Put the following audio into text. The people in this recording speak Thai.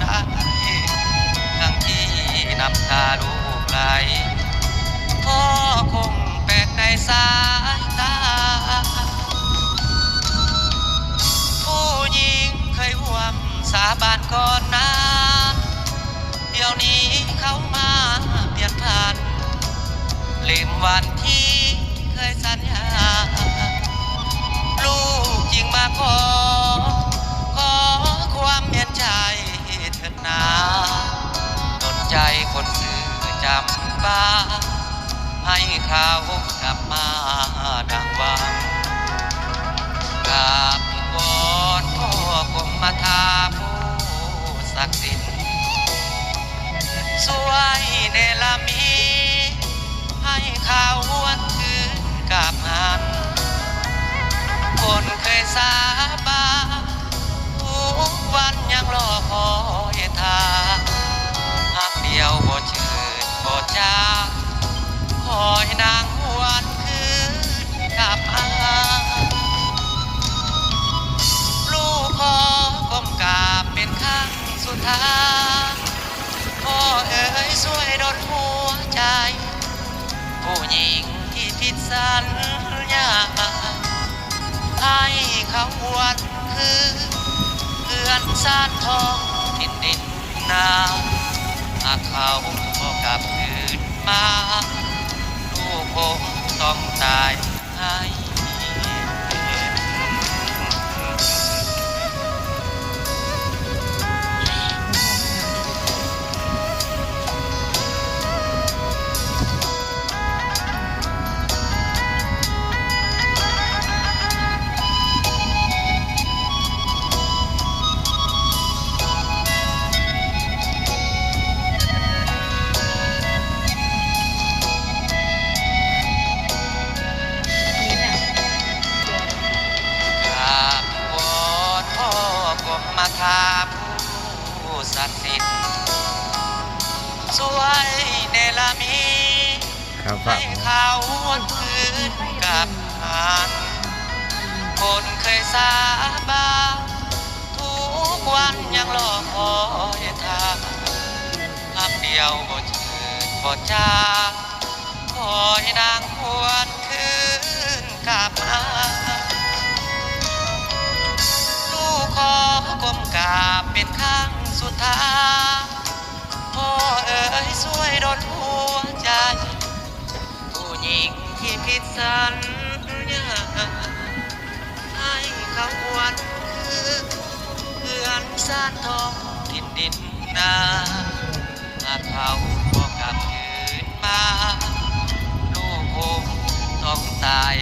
ได้ทั้งที่น้ำตาลูกไหลพ่อคงแปลกในสายตาผู้หญิงเคยห่วงสาบานก่อนนะเดี๋ยวนี้เขามาเปลี่ยนผ่านลืมวันที่เคยสัญญาลูกยิงมาขอความเห็นใจเถิดนาดนใจคนสื่อจำบ้าให้เขากลับมาดังหวังกราบวอนพ่อกรมธาผู้ศักดิ์สิทธิ์ช่วยเนรมิตให้ข่าววันคืนกับหันคนเคยสาบานทุกวันยังรอคอยทางหักเดียวบ่ชื่นบ่จางคอยนางวันคืนกับหันลูกขอก้มกราบเป็นครั้งสุดท้ายพ่อเอ๋ยช่วยดลหัวใจผู้หญิงที่ผิดสัญญาให้เขาวันคือเพื่อนสานทองทินดินนาหากเขาก็กลับคืนมาลูกคงต้องตายให้มาทาผู้ศักดิ์สิทธิ์ช่วยเนรมิตให้เขาวนคืนกับหันคนเคยสาบานทุกวันยังรอคอยทางหักเดียวบ่ชื่นบ่จางคอยนางหวนคืนกับหันขอก้มกราบเป็นครั้งสุดท้ายพ่อเอ๋ยช่วยดลหัวใจผู้หญิงที่ผิดสัญญาให้เขาวันคือเพื่อนสานทองทินดินนาหากเขาก็กลับคืนมาลูกคงต้องตาย